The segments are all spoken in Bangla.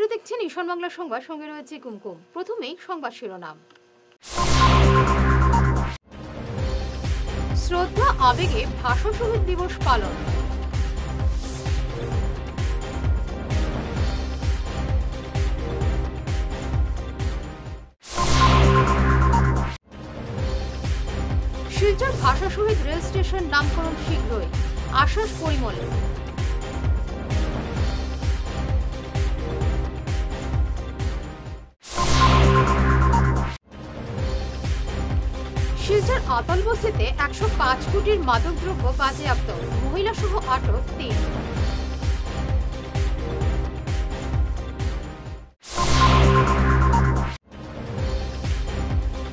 আপনারা দেখছেন ঈশান বাংলা সংবাদ, সঙ্গে রয়েছে কুমকুম। প্রথমেই সংবাদ শিরোনাম। শ্রদ্ধা আবেগে ভাষা শহীদ দিবস পালন। শিলচর ভাষা শহীদ রেল স্টেশন নামকরণ শীঘ্রই, আশ্বাস পরিমলের। শিলচর আতালবস্তিতে 105 কোটির মাদকদ্রব্য বাজেয়াপ্ত, মহিলা সহ আটক 3।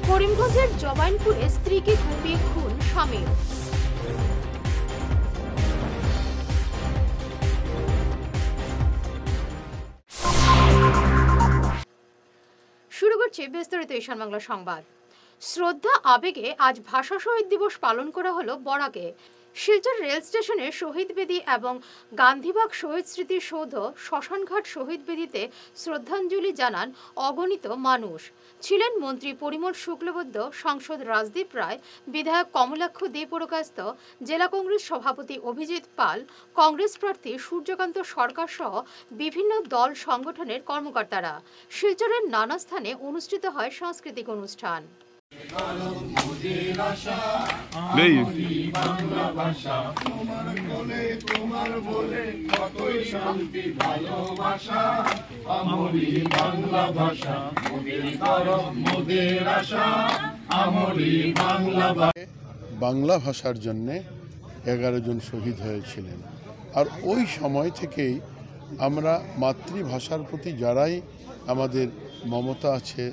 করিমগঞ্জের জবাইনপুরে স্ত্রীকে কুপিয়ে খুন স্বামীর। শুরু করছে বিস্তারিত ঈশান বাংলা সংবাদ। শ্রদ্ধা আবেগে আজ ভাষা শহীদ দিবস পালন করা হলো বরাকে। শিলচর রেল স্টেশনের শহীদ বেদি এবং গান্ধীবাগ শহীদ স্মৃতি সৌধ, শ্মশানঘাট শহীদ বেদিতে শ্রদ্ধাঞ্জলি জানান অগণিত মানুষ। ছিলেন মন্ত্রী পরিমল শুক্লবৈদ্য, সাংসদ রাজদীপ রায়, বিধায়ক কমলাক্ষ দে পুরকায়স্থ, জেলা কংগ্রেস সভাপতি অভিজিৎ পাল, কংগ্রেস প্রার্থী সূর্যকান্ত সরকার সহ বিভিন্ন দল সংগঠনের কর্মকর্তারা। শিলচরের নানা স্থানে অনুষ্ঠিত হয় সাংস্কৃতিক অনুষ্ঠান। বাংলা ভাষার জন্য 11 জন শহীদ হয়েছিলেন। আর ওই সময় থেকেই আমরা মাতৃভাষার প্রতি যারাই আমাদের মমতা আছে,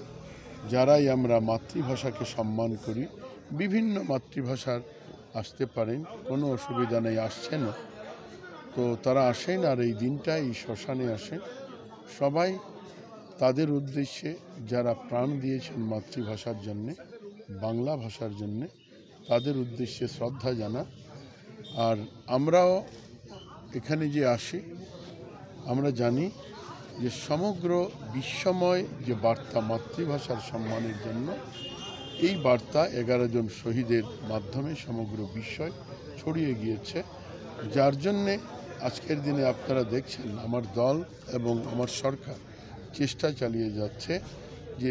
যারাই আমরা মাতৃভাষাকে সম্মান করি, বিভিন্ন মাতৃভাষার আসতে পারেন, কোনো অসুবিধা নেই, আসছেন, তো তারা আসেন। আর এই দিনটা এই শ্মশানে আসেন সবাই তাদের উদ্দেশ্যে যারা প্রাণ দিয়েছেন মাতৃভাষার জন্যে, বাংলা ভাষার জন্যে, তাদের উদ্দেশ্যে শ্রদ্ধা জানা। আর আমরাও এখানে যে আসি, আমরা জানি যে সমগ্র বিশ্বময় যে বার্তা মাতৃভাষার সম্মানের জন্য, এই বার্তা 11 জন শহীদের মাধ্যমে সমগ্র বিশ্বয় ছড়িয়ে গিয়েছে। যার জন্যে আজকের দিনে আপনারা দেখছেন আমার দল এবং আমার সরকার চেষ্টা চালিয়ে যাচ্ছে যে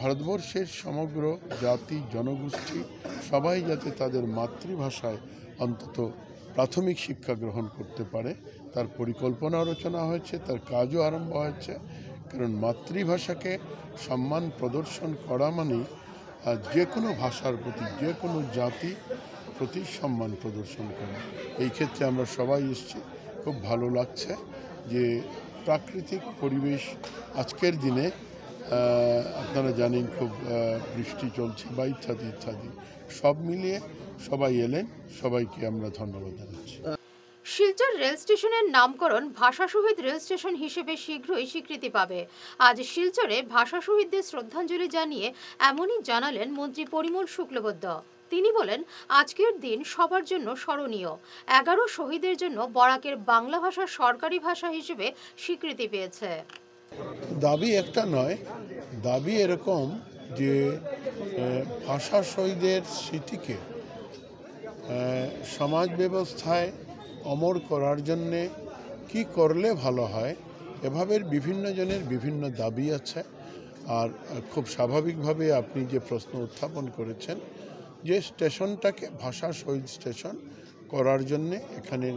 ভারতবর্ষের সমগ্র জাতি জনগোষ্ঠী সবাই যাতে তাদের মাতৃভাষায় অন্তত প্রাথমিক শিক্ষা গ্রহণ করতে পারে, তার পরিকল্পনা রচনা হয়েছে, তার কাজও আরম্ভ হয়েছে। কারণ মাতৃভাষাকে সম্মান প্রদর্শন করা মানেই যে কোনো ভাষার প্রতি, যে কোনো জাতি প্রতি সম্মান প্রদর্শন করা। এই ক্ষেত্রে আমরা সবাই এসেছি, খুব ভালো লাগছে যে প্রাকৃতিক পরিবেশ আজকের দিনে আপনারা জানেন খুব বৃষ্টি চলছে বা ইত্যাদি ইত্যাদি, সব মিলিয়ে সবাই এলেন, সবাইকে আমরা ধন্যবাদ জানাচ্ছি। শিলচর রেল স্টেশনের নামকরণ ভাষা শহীদ রেল স্টেশন হিসেবে শীঘ্রই স্বীকৃতি পাবে। আজ শিলচরে ভাষা শহীদদের শ্রদ্ধাঞ্জলি জানিয়ে এমনই জানালেন মন্ত্রী পরিমল শুক্লবৈদ্য। তিনি বলেন, আজকের দিন সবার জন্য স্মরণীয়। 11 শহীদের জন্য বরাকের বাংলা ভাষা সরকারি ভাষা হিসেবে স্বীকৃতি পেয়েছে। দাবি একটা নয়, দাবি এরকম যে ভাষা শহীদের স্মৃতিকে সমাজ ব্যবস্থায় অমর করার জন্যে কি করলে ভালো হয়, এভাবে বিভিন্ন জনের বিভিন্ন দাবি আছে। আর খুব স্বাভাবিকভাবে আপনি যে প্রশ্ন উত্থাপন করেছেন যে স্টেশনটাকে ভাষা শহীদ স্টেশন করার জন্যে এখানে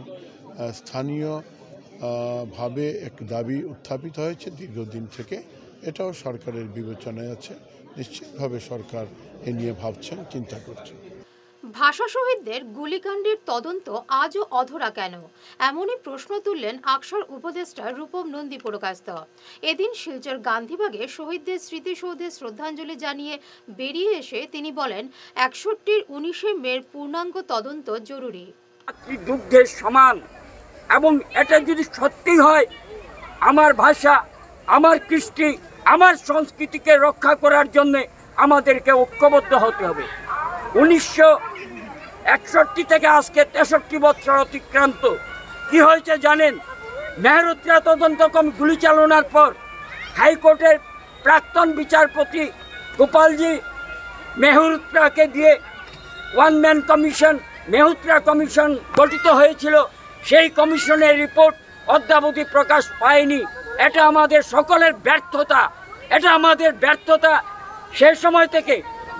স্থানীয় ভাবে এক দাবি উত্থাপিত হয়েছে দীর্ঘদিন থেকে। এটাও সরকারের বিবেচনায় আছে, নিশ্চিতভাবে সরকার এ নিয়ে ভাবছেন, চিন্তা করছেন। ভাষা শহীদদের গুলিকাণ্ডের তদন্ত আজও অধরা কেন, এমনই প্রশ্ন তুললেন আকসার উপদেষ্টা রূপম নন্দী পুরকায়স্থ। এদিন শিলচর গান্ধীবাগে শহীদদের স্মৃতিসৌধে শ্রদ্ধাঞ্জলি জানিয়ে বেরিয়ে এসে তিনি বলেন, 61-19 মের পূর্ণাঙ্গ তদন্ত জরুরি। যুদ্ধের সমান, এবং এটা যদি সত্যি হয় আমার ভাষা, আমার কৃষ্টি, আমার সংস্কৃতিকে রক্ষা করার জন্য আমাদেরকে ঐক্যবদ্ধ হতে হবে। 1961 থেকে আজকে 63 বছর অতিক্রান্ত। কি হয়েছে জানেন? মেহরুদ্রা তদন্ত কমিটি গুলি চালানোর পর হাইকোর্টের প্রাক্তন বিচারপতি গোপালজি মেহরুত্রাকে দিয়ে ওয়ান ম্যান কমিশন মেহরুত্রা কমিশন গঠিত হয়েছিল। সেই কমিশনের রিপোর্ট অদ্যাবধি প্রকাশ পায়নি। এটা আমাদের সকলের ব্যর্থতা, এটা আমাদের ব্যর্থতা। সেই সময় থেকে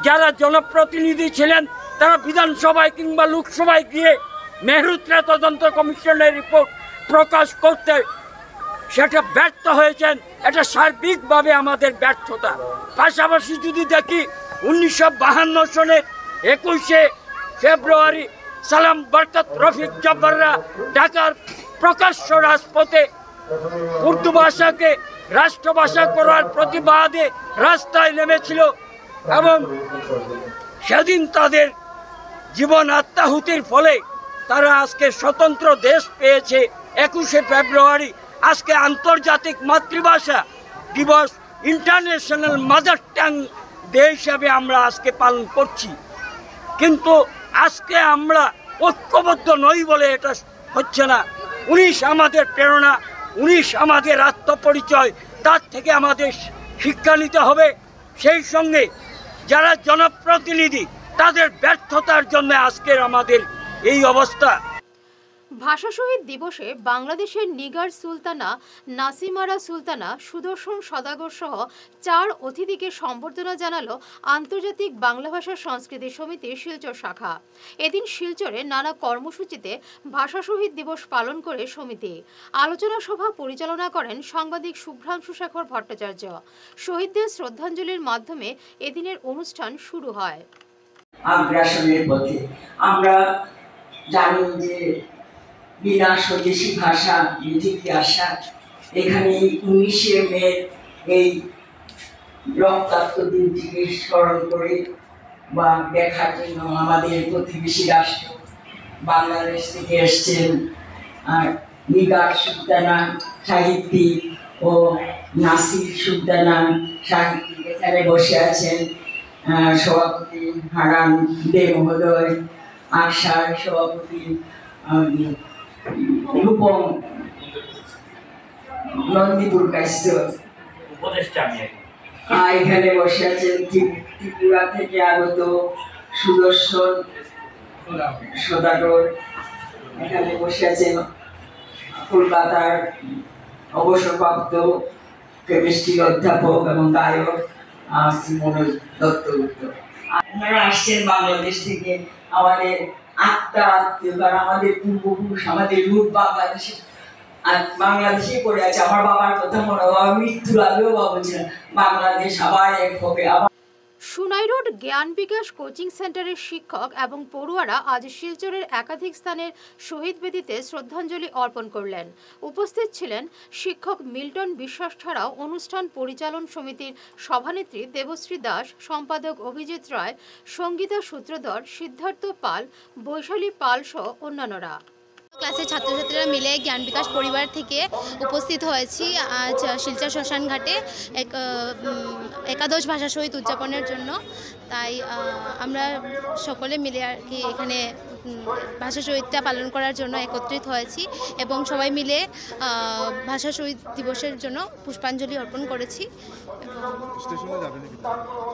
যারা জনপ্রতিনিধি ছিলেন তারা বিধানসভায় কিংবা লোকসভায় গিয়ে মেহরুত্রা তদন্ত কমিশনের রিপোর্ট প্রকাশ করতে সেটা ব্যর্থ হয়েছেন। এটা সার্বিকভাবে আমাদের ব্যর্থতা। পাশাপাশি যদি দেখি 1952 সনের 21শে ফেব্রুয়ারি সালাম বরকত রফিক জব্বাররা ঢাকার প্রকাশ্য রাজপথে উর্দু ভাষাকে রাষ্ট্রভাষা করার প্রতিবাদে রাস্তায় নেমেছিল এবং সেদিন তাদের জীবন আত্মাহুতির ফলে তারা আজকে স্বতন্ত্র দেশ পেয়েছে। 21শে ফেব্রুয়ারি আজকে আন্তর্জাতিক মাতৃভাষা দিবস, ইন্টারন্যাশনাল মাদার টাং ডে হিসাবে আমরা আজকে পালন করছি। কিন্তু আজকে আমরা ঐক্যবদ্ধ নই বলে এটা হচ্ছে না। 19 আমাদের প্রেরণা, 19 আমাদের আত্মপরিচয়, তার থেকে আমাদের শিক্ষা নিতে হবে। সেই সঙ্গে যারা জনপ্রতিনিধি তাদের ব্যর্থতার জন্য আজকের আমাদের এই অবস্থা। ভাষা শহীদ দিবসে বাংলাদেশের নিগার সুলতানা, নাসিমারা সুলতানা, সুদর্শন সদাগর সহ 4 অতিথিকে সম্বর্ধনা জানালো আন্তর্জাতিক বাংলা ভাষা সংস্কৃতি সমিতির শিলচর শাখা। এদিন শিলচরে নানা কর্মসূচিতে ভাষা শহীদ দিবস পালন করে সমিতি। আলোচনা সভা পরিচালনা করেন সাংবাদিক শুভ্রাংশু শেখর ভট্টাচার্য। শহীদদের শ্রদ্ধাঞ্জলির মাধ্যমে এদিনের অনুষ্ঠান শুরু হয়। আগ্রাসনের পথে আমরা জানি যে বিনা স্বদেশী ভাষা পৃথিবী আসা, এখানে 19শে মে এই রক্তাক্ত দিনটিকে স্মরণ করে বা দেখার জন্য আমাদের প্রতিবেশী রাষ্ট্র বাংলাদেশ থেকে এসছেন নিগার সুলতানা সাহিত্যিক ও নাসির সুলতানা সাহিত্যিক এখানে বসে আছেন। সভাপতি হারান দে মহোদয়, আশার সভাপতি রূপম নন্দীপুর কাস্ত এখানে বসে আছেন। ত্রিপুরা থেকে আগত সুদর্শন সদাগর এখানে বসে আছেন। কলকাতার অবসরপ্রাপ্ত কেমিস্ট্রি অধ্যাপক এবং গায়ক মনোজ দত্তগুপ্ত। আপনারা আসছেন বাংলাদেশ থেকে, আমাদের আত্মা আত্মীয়, কারণ আমাদের পূর্বপুরুষ, আমাদের রূপ বাংলাদেশে পড়ে আছে। আমার বাবার কথা মনে হয়, মৃত্যুর আগেও ভাবছিলাম বাংলাদেশ আবার এক হবে। সুনাই রোড জ্ঞান বিকাশ কোচিং সেন্টারের শিক্ষক এবং পড়ুয়ারা আজ শিলচরের একাধিক স্থানের শহীদ বেদিতে শ্রদ্ধাঞ্জলি অর্পণ করলেন। উপস্থিত ছিলেন শিক্ষক মিল্টন বিশ্বাস ছাড়াও অনুষ্ঠান পরিচালন সমিতির সভানেত্রী দেবশ্রী দাস, সম্পাদক অভিজিৎ রায়, সঙ্গীতা সূত্রধর, সিদ্ধার্থ পাল, বৈশালী পাল সহ অন্যান্যরা। ক্লাসের ছাত্রছাত্রীরা মিলে জ্ঞান বিকাশ পরিবার থেকে উপস্থিত হয়েছি আজ শিলচর শ্মশান ঘাটে একাদশ ভাষা শহীদ উদযাপনের জন্য। তাই আমরা সকলে মিলে আর কি এখানে ভাষা শহীদটা পালন করার জন্য একত্রিত হয়েছি এবং সবাই মিলে ভাষা শহীদ দিবসের জন্য পুষ্পাঞ্জলি অর্পণ করেছি।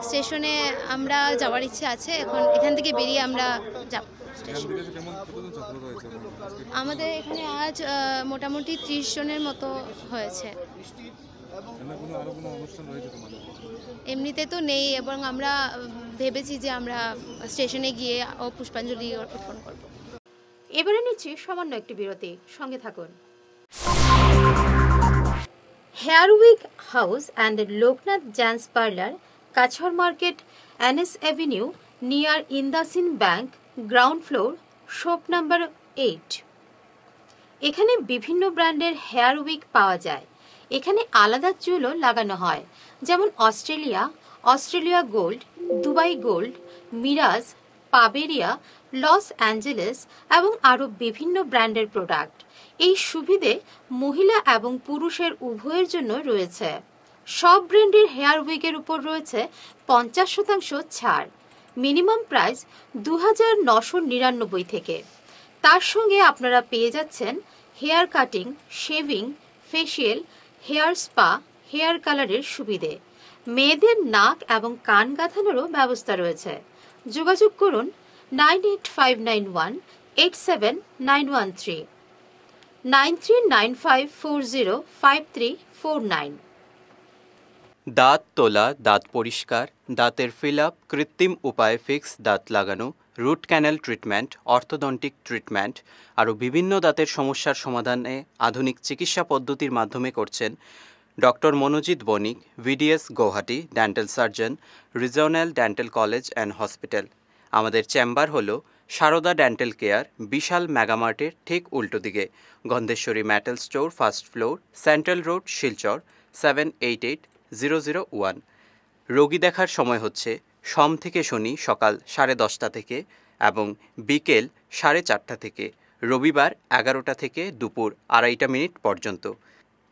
স্টেশনে আমরা যাওয়ার ইচ্ছে আছে, এখান থেকে বেরিয়ে আমরা যাব। আমাদের এখানে আজ মোটামুটি 30 জনের মতো হয়েছে। এমনিতে তো নেই এবং আমরা ভেবেছি যে আমরা স্টেশনে গিয়ে পুষ্পাঞ্জলি অর্পণ করব। এবারে নিচ্ছি সামান্য একটি বিরতি, সঙ্গে থাকুন। Hair week house and Loknath gents parlour, Cachar market, NS avenue, near IndusInd bank, ground floor, shop number 8। এখানে বিভিন্ন ব্র্যান্ডের হেয়ার উইক পাওয়া যায়। এখানে আলাদা চুলও লাগানো হয়, যেমন অস্ট্রেলিয়া গোল্ড, দুবাই গোল্ড, মিরাজ, পাবেরিয়া, লস অ্যাঞ্জেলেস এবং আরও বিভিন্ন ব্র্যান্ডের প্রোডাক্ট। এই সুবিধে মহিলা এবং পুরুষের উভয়ের জন্য রয়েছে। সব ব্র্যান্ডের হেয়ার উইকের উপর রয়েছে 50% ছাড়। মিনিমাম প্রাইস 2999 থেকে। তার সঙ্গে আপনারা পেয়ে যাচ্ছেন hair cutting, shaving, facial, hair spa, hair কালারের সুবিধে, মেয়েদের নাক এবং কান গাঁথানোরও ব্যবস্থা রয়েছে। যোগাযোগ করুন 9859187913 9395405349। দাঁত তোলা, দাঁত পরিষ্কার, দাঁতের ফিল আপ, কৃত্রিম উপায়ে ফিক্স দাঁত লাগানো, root canal treatment, orthodontic treatment আরও বিভিন্ন দাঁতের সমস্যার সমাধানে আধুনিক চিকিৎসা পদ্ধতির মাধ্যমে করছেন doctor Monojit Banik, BDS Gauhati, dental surgeon, regional dental college and hospital. আমাদের চেম্বার হলো সারদা ডেন্টাল কেয়ার, বিশাল মেগামার্টের ঠিক উল্টো দিকে, Gandheswari metal store, first floor, central road, Silchar 788001। রোগী দেখার সময় হচ্ছে সোম থেকে শনি সকাল 10:30 থেকে এবং বিকেল 4:30 থেকে, রবিবার 11টা থেকে দুপুর 2:30 পর্যন্ত।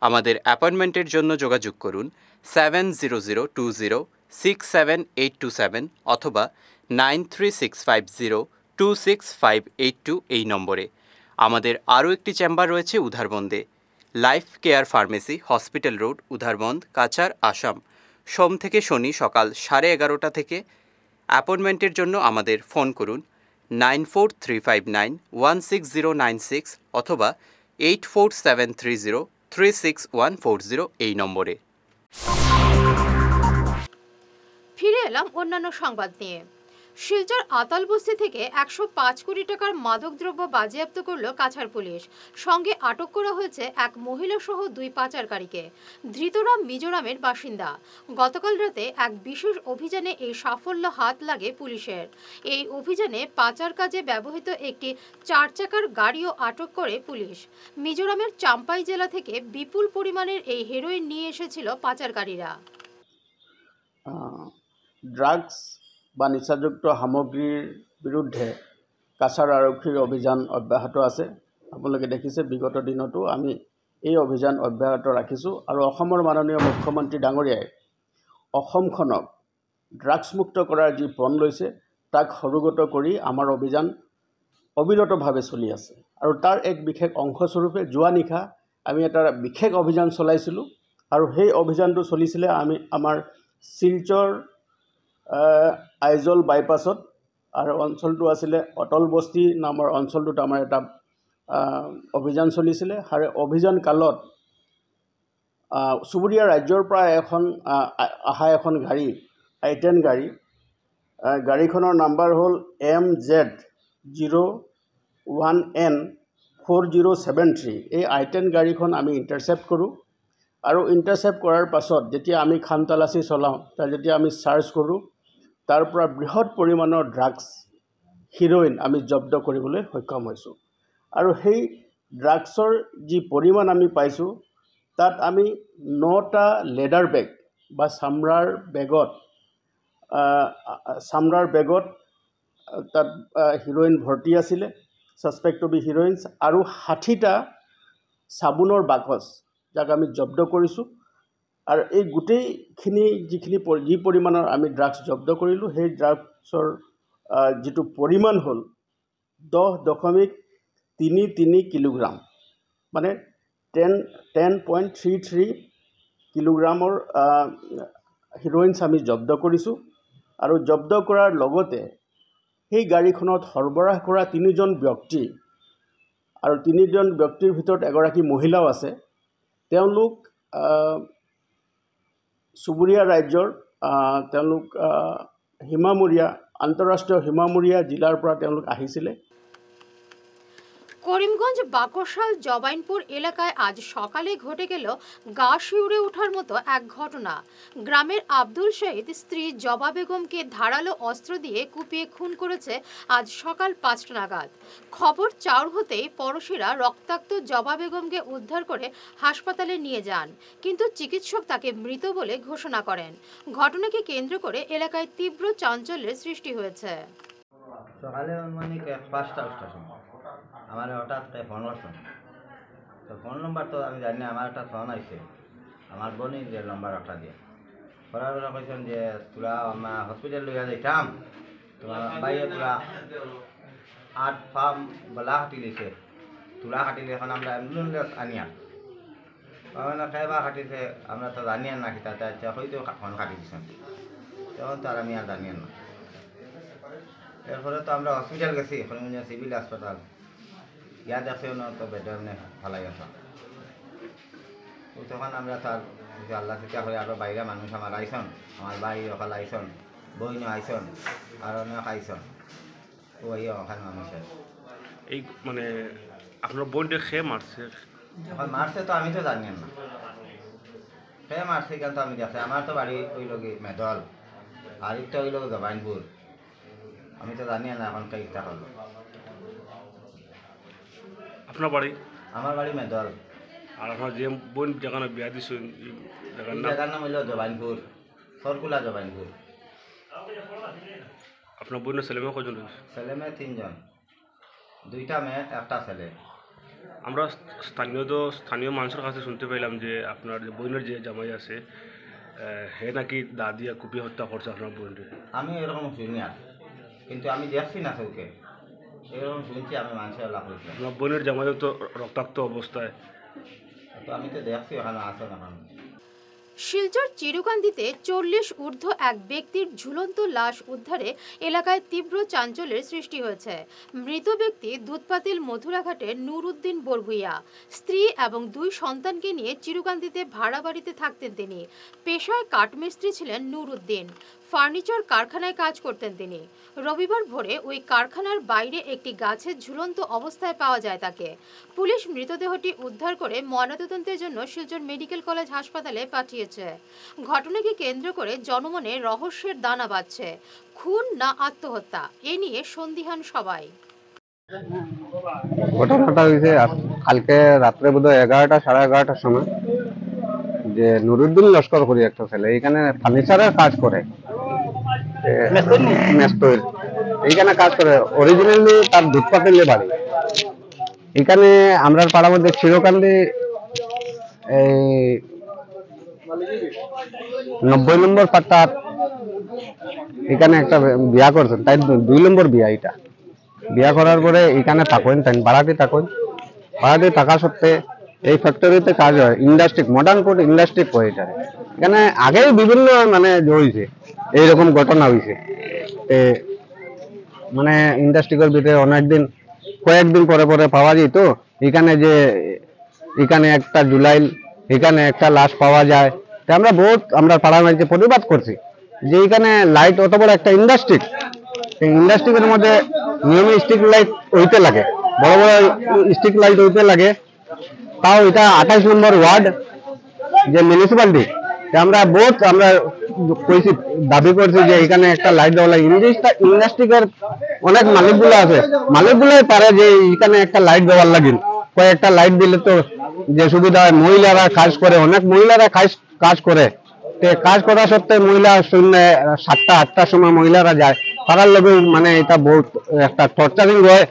আমাদের অ্যাপয়েন্টমেন্টের জন্য যোগাযোগ করুন 7002067827 অথবা 9365026582 এই নম্বরে। আমাদের আরও একটি চেম্বার রয়েছে উধারবন্দে, life care pharmacy, hospital road, Udharbond, Cachar, Assam, সোম থেকে শনি সকাল 11:30 থেকে। অ্যাপয়েন্টমেন্টের জন্য আমাদের ফোন করুন 9435916096 অথবা 8473036140 এই নম্বরে। ফিরে এলাম অন্যান্য সংবাদ নিয়ে। শিলচর আতালবস্তি থেকে 105 কোটি টাকার মাদকদ্রব্য বাজেয়াপ্ত করল কাছাড় পুলিশ। সঙ্গে আটক করা হয়েছে এক মহিলা সহ 2 পাচারকারীকে। ধৃতরা মিজোরামের বাসিন্দা। গতকাল রাতে এক বিশেষ অভিযানে এই সাফল্য হাত লাগে পুলিশের। এই অভিযানে পাচার কাজে ব্যবহৃত একটি 4 চাকার গাড়িও আটক করে পুলিশ। মিজোরামের চাম্পাই জেলা থেকে বিপুল পরিমাণের এই হেরোইন নিয়ে এসেছিল পাচারকারীরা। ড্রাগছ বা নিচাযুক্ত সামগ্ৰীৰ বিৰুদ্ধে কাছাৰ আৰক্ষীৰ অভিযান অব্যাহত আছে। আপোনালোকে দেখিছে বিগত দিনতো আমি এই অভিযান অব্যাহত ৰাখিছোঁ আৰু অসমৰ মাননীয় মুখ্যমন্ত্ৰী ডাঙৰীয়াই অসমখনক ড্ৰাগছমুক্ত কৰাৰ যি পণ লৈছে তাক সৰুগত কৰি আমাৰ অভিযান অবিৰতভাৱে চলি আছে। আৰু তাৰ এক বিশেষ অংশস্বৰূপে যোৱা নিশা আমি এটা বিশেষ অভিযান চলাইছিলোঁ আৰু সেই অভিযানটো চলিছিলে আমাৰ শিলচৰ আইজল বাইপাছত, আৰু অঞ্চলটো আছিলে অটল বস্তি নামৰ অঞ্চলটোত আমাৰ এটা অভিযান চলিছিলে। আৰু অভিযান কালত চুবুৰীয়া ৰাজ্যৰ পৰা অহা এখন গাড়ী, I-10 গাড়ী, গাড়ীখনৰ নাম্বাৰ হ'ল MZ01N4073। এই I-10 গাড়ীখন আমি ইণ্টাৰচেপ্ট কৰোঁ আৰু ইণ্টাৰচেপ্ট কৰাৰ পাছত যেতিয়া আমি খান তালাচী চলাওঁ, তাৰ যেতিয়া আমি চাৰ্চ কৰোঁ, তাৰ পৰা বৃহৎ পৰিমাণৰ ড্ৰাগছ, হিৰ'ইন আমি জব্দ কৰিবলৈ সক্ষম হৈছোঁ। আৰু সেই ড্ৰাগছৰ যি পৰিমাণ আমি পাইছোঁ, তাত আমি 9টা লেডাৰ বেগ বা চামৰাৰ বেগত তাত হিৰ'ইন ভৰ্তি আছিলে, ছাছপেক্ট টু বি হিৰ'ইনছ, আৰু 60টা চাবোনৰ বাকচ যাক আমি জব্দ কৰিছোঁ। আৰু এই গোটেইখিনি যি পৰিমাণৰ আমি ড্ৰাগছ জব্দ কৰিলোঁ, সেই ড্ৰাগছৰ যিটো পৰিমাণ হ'ল 10.33 কিলোগ্ৰাম, মানে 10.33 কিলোগ্ৰামৰ হিৰ'ইনছ আমি জব্দ কৰিছোঁ। আৰু জব্দ কৰাৰ লগতে সেই গাড়ীখনত সৰবৰাহ কৰা 3জন ব্যক্তি, আৰু 3জন ব্যক্তিৰ ভিতৰত এগৰাকী মহিলাও আছে। তেওঁলোক চুবুৰীয়া ৰাজ্যৰ, তেওঁলোক আন্তঃৰাষ্ট্ৰীয় সীমামূৰীয়া জিলাৰ পৰা তেওঁলোক আহিছিলে। করিমগঞ্জ বাকশাল জবাইনপুর এলাকায় আজ সকালে ঘটে গেল গা শিউরে ওঠার মতো এক ঘটনা। গ্রামের আব্দুল শহীদ স্ত্রী জবা বেগমকে ধারালো অস্ত্র দিয়ে কুপিয়ে খুন করেছে আজ সকাল 5টা নাগাদ। খবর চাউর হতেই পড়শিরা রক্তাক্ত জবা বেগমকে উদ্ধার করে হাসপাতালে নিয়ে যান, কিন্তু চিকিৎসক তাকে মৃত বলে ঘোষণা করেন। ঘটনাকে কেন্দ্র করে এলাকায় তীব্র চাঞ্চল্যের সৃষ্টি হয়েছে। সকালে মানে 5টা আমার হঠাৎ ফোন করছেন, তো ফোন নম্বর তো আমি জানি না, আমার একটা ফোন আসছে আমার বোনের যে নম্বর একটা দিয়ে করার বেলা কইছেন যে তোরা আমার হসপিটাল লইয়া যাইতাম, তোমার বাইরে তোরা 8 ফার্ম গলা হাঁটি দিছে, তোরা হাঁটিলে এখন আমরা অ্যাম্বুলেন্স আনিয়া মানে খাইবা কাটিছে আমরা তো জানি না কি তাতে আচ্ছা হয়তো ফোন কাটি দিচ্ছেন তখন তো আর আমি আর জানি না। এরপরে তো আমরা হসপিটাল গেছি করিমগঞ্জ সিভিল হাসপাতাল গিয়া দেখছে না তো বেডে এমনি ভালাই আছে। তো তখন আমরা তার আল্লাহ চিন্তা করে আরও বাইরে মানুষ আমার আইসন, আমার বাড়ি ওখানে আইসন, বইন আইসন আর অনেক আইসন, তো এই ওখানে মানুষের এই মানে আপনার বোনটা খেয়ে মারছে এখন মারছে তো আমি তো জানি না খেয়ে মারছে কেন তো আমি দেখছি। আমার তো বাড়ি হইল কি মেদল আর একটা হইল জবাইনপুর, আমি তো জানি না এখন কেইটা করলো। আপনার বাড়ি? আমার বাড়ি মেদল। আর আপনার যে বোন যেখানে বিয়া দিচ্ছেন জায়গার নাম হইল জবাইনপুর, সরকুলা জবাইনপুর। আপনার বোনের ছেলেমেয়ে কজন রয়েছে? ছেলেমেয়ে 3 জন, 2টা মেয়ে 1টা ছেলে। আমরা স্থানীয় মানুষের কাছে শুনতে পেলাম যে আপনার যে বোনের যে জামাই আছে হে নাকি দাদিয়া কুপিয়ে হত্যা করছে আপনার বোনকে। আমি এরকম শুনি আর, কিন্তু আমি দেখছি না চৌকে, এরকম শুনছি আমি মানুষের লাভ হয়েছে। আপনার বোনের জামাইও তো রক্তাক্ত অবস্থায়, তো আমি তো দেখছি ওখানে আছে না। শিলচর চিরুকান্দিতে 40 ঊর্ধ্ব এক ব্যক্তির ঝুলন্ত লাশ উদ্ধারে এলাকায় তীব্র চাঞ্চল্যের সৃষ্টি হয়েছে। মৃত ব্যক্তি দুধপাতিল মথুরাঘাটের নুরুদ্দিন বরভুইয়া। স্ত্রী এবং 2 সন্তানকে নিয়ে চিরুকান্দিতে ভাড়া বাড়িতে থাকতেন তিনি। পেশায় কাঠমিস্ত্রি ছিলেন নুরুদ্দিন। ফার্নিচার কারখানায় কাজ করতেন তিনি। রবিবার ভোরে ওই কারখানার বাইরে একটি গাছে ঝুলন্ত অবস্থায় পাওয়া যায় তাকে। পুলিশ মৃতদেহটি উদ্ধার করে ময়নাতদন্তের জন্য শিলচর মেডিকেল কলেজ হাসপাতালে পাঠিয়েছে। ঘটনাকে কেন্দ্র করে জনমনে রহস্যের দানা বাঁধছে। খুন না আত্মহত্যা, এ নিয়ে সন্দিহান সবাই। ঘটনাটা হয়েছে কালকে রাত্রে বোধহয় 11টা সাড়ে 11টার সময়, যে নুরুদ্দিন লস্কর করি একটা ছেলে এখানে ফার্নিচারের কাজ করে, মেস্তৈর এইখানে কাজ করে। অরিজিনালি তার দুধপাতিলে বাড়ি। এখানে আমরা পাড়ার মধ্যে চিরকান্দি এই 90 নম্বর পাট্টা এখানে একটা বিয়া করছেন, তাই 2 নম্বর বিয়া। এটা বিয়া করার পরে এখানে থাকেন, তাই ভাড়াতে থাকেন। ভাড়াতে থাকা সত্ত্বে এই ফ্যাক্টরিতে কাজ হয়, ইন্ডাস্ট্রি, মডার্ন ফুড ইন্ডাস্ট্রি কয় এটারে। এখানে আগেই বিভিন্ন মানে হয়েছে এইরকম ঘটনা হয়েছে। মানে ইন্ডাস্ট্রির ভিতরে অনেকদিন কয়েকদিন পরে পরে পাওয়া যেত। এখানে যে এখানে একটা জুলাইল, এখানে একটা লাশ পাওয়া যায়। আমরা আমরা পাড়ার মাঝে প্রতিবাদ করছি যে এখানে লাইট অত বড় একটা ইন্ডাস্ট্রি, এই ইন্ডাস্ট্রির মধ্যে নিয়মিত স্ট্রিট লাইট হইতে লাগে, বড় বড় স্ট্রিট লাইট হইতে লাগে। তাও এটা 28 নম্বর ওয়ার্ড যে মিউনিসিপ্যালিটি, আমরা কইছি, দাবি করছি যে এখানে একটা লাইট দেওয়া লাগে। ইন্ডাস্ট্রির অনেক মালিকগুলো আছে, মালিকগুলোই পারে যে এখানে একটা লাইট দেওয়ার লাগে। কয়েকটা লাইট দিলে তো যে সুবিধা হয়, মহিলারা কাজ করে, অনেক মহিলারা কাজ করে। কাজ করা সত্ত্বে মহিলা শূন্য 7টা 8টার সময় মহিলারা যায়, তারার লোক মানে এটা বহুত একটা টর্চারিং হয়।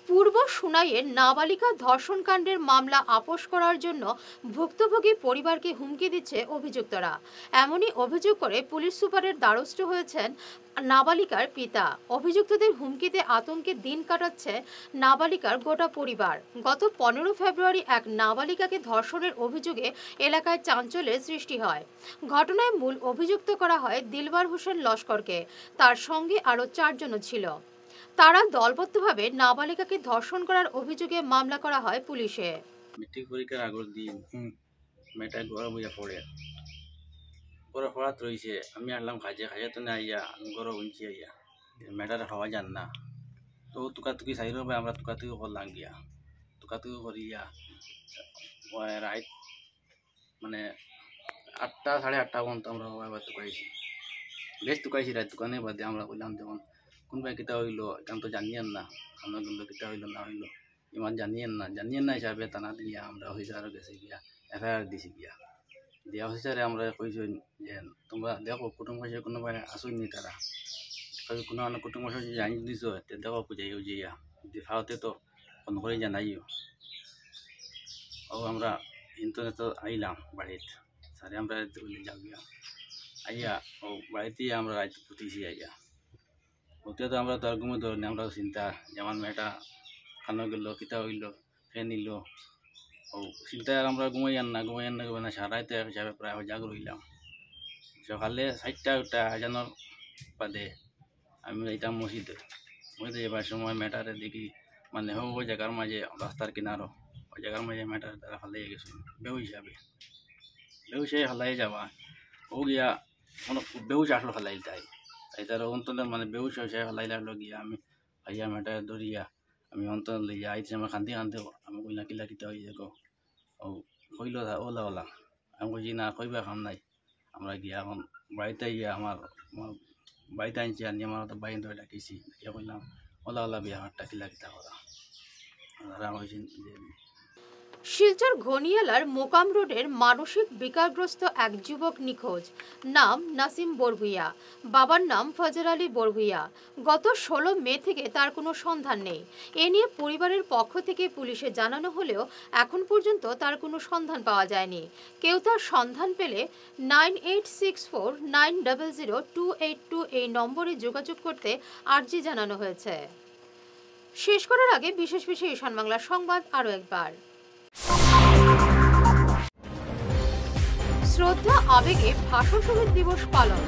পূর্ব সুনাইয়ের নাবালিকা ধর্ষণ কাণ্ডের মামলা আপোষ করার জন্য ভুক্তভোগী পরিবারকে হুমকি দিচ্ছে অভিযুক্তরা। এমনই অভিযোগ করে পুলিশ সুপারের দ্বারস্থ হয়েছেন নাবালিকার পিতা। অভিযুক্তদের হুমকিতে আতঙ্কে দিন কাটাচ্ছে নাবালিকার গোটা পরিবার। গত 15 ফেব্রুয়ারি এক নাবালিকাকে ধর্ষণের অভিযোগে এলাকায় চাঞ্চল্যের সৃষ্টি হয়। ঘটনায় মূল অভিযুক্ত করা হয় দিলবার হোসেন লস্করকে। তার সঙ্গে আরও 4 জন ছিল। তারা দলবদ্ধভাবে নাবালিকাকে ধর্ষণ করার অভিযোগে মামলা করা হয় পুলিশে। মেট্রিক পরীক্ষার আগের দিন মেয়েটা ঘরে বইয়া পড়ে, ঘরে পড়াত রয়েছে। আমি আনলাম খাইয়া তো না আইয়া, আমি ঘরে বলছি আইয়া মেয়েটার খাওয়া যান না। তো তুকাতুকি চাইর ভাই আমরা তুকাতুকি করলাম গিয়া, তুকাতুকি করিয়া রাইট মানে 8টা সাড়ে 8টা পর্যন্ত আমরা এবার তুকাইছি, বেশ তুকাইছি রাত। দোকানে বাদে আমরা বললাম যেমন কোনবাই কিতা হইলো এখন তো জানিয়েন না, আমরা বললো কিতা হইলো না হইলো ইমান জানিয়েন না হিসাবে টানা দিয়া আমরা অফিসারও গেছি গিয়া FIR দিছি গিয়া দিয়া অফিসারে আমরা কইছি যে তোমরা দেখো কুটুম কাছে কোনোবাই আসুননি, তারা কোনো কুটুম কাছে জানি দিছ দেখো বুঝাইও যাইয়া ফাওতে তো ফোন করে জানাইও। ও আমরা ইন্টারনেট আইলাম বাড়িতে, সারে আমরা যাও গিয়া আইয়া ও বাড়িতে আমরা রাত পুঁতিছি আইয়া। ওতে তো আমরা তো আর ঘুমে ধরিনি, আমরা চিন্তা যেমন মেয়েটা খানো গেল কিতা হইল, ফে নিল ও চিন্তায় আমরা ঘুমাইয়ান না সারাইতে হিসাবে প্রায় জাগর হইলাম। সকালে 4টা আজানোর বাদে আমি যাইতাম মসজিদে যাবার সময় ম্যাটারে দেখি মানে ওই জায়গার মাঝে রাস্তার কিনারো ওই জায়গার মাঝে ম্যাটার তারা ফালাই গেছে বেউ হিসাবে ফালাই যাওয়া ও গিয়া মানে বেউস আসলো ফালাই তাই তার অন্তরের মানে বেউস হিসাবে ফালাই লাগলো গিয়া আমি ভাইয়া ম্যাটারে ধরিয়া আমি অন্তর লইয়া আইছি আমার কান্দি আমি কইলা কিলা কিতা হয়ে যাবো ও কইল ওলা আমি কইছি না কইবা কাম নাই আমরা গিয়া এখন বাড়িতে গিয়া আমার বাড়িতে আনছি আনি আমার তো বাইন ধরে ডাকিছি কইলাম ওলা বিয়া হাটটা কিলা কিতা করা তারা কইছেন যে শিলচর ঘনিয়ালার মোকাম রোডের মানসিক বিকারগ্রস্ত এক যুবক নিখোঁজ, নাম নাসিম বরভুইয়া, বাবার নাম ফজর আলী বরভুইয়া। গত 16 মে থেকে তার কোনো সন্ধান নেই। এ নিয়ে পরিবারের পক্ষ থেকে পুলিশে জানানো হলেও এখন পর্যন্ত তার কোনো সন্ধান পাওয়া যায়নি। কেউ তার সন্ধান পেলে 9864900282 এই নম্বরে যোগাযোগ করতে আর্জি জানানো হয়েছে। শেষ করার আগে বিশেষ ঈশান বাংলা সংবাদ আরও একবার। শ্রদ্ধা আবেগে ভাষা শহীদ দিবস পালন।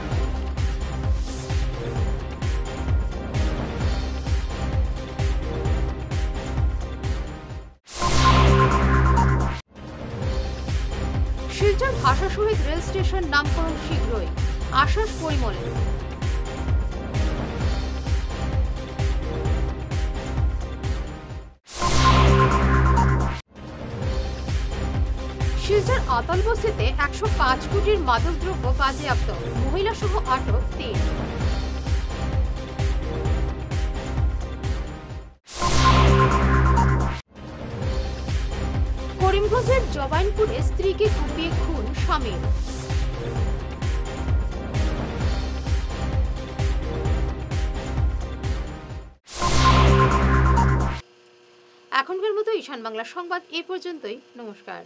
শিলচর ভাষা শহীদ রেল স্টেশন নামকরণ শীঘ্রই, আশ্বাস পরিমলের। শিলচর আতালবস্তিতে 105 কোটির মাদকদ্রব্য বাজেয়াপ্ত, মহিলা সহ আটক 3। করিমগঞ্জের জবাইনপুরে স্ত্রীকে কুপিয়ে খুন স্বামীর। এখনকার মতো ঈশান বাংলা সংবাদ এ পর্যন্তই। নমস্কার।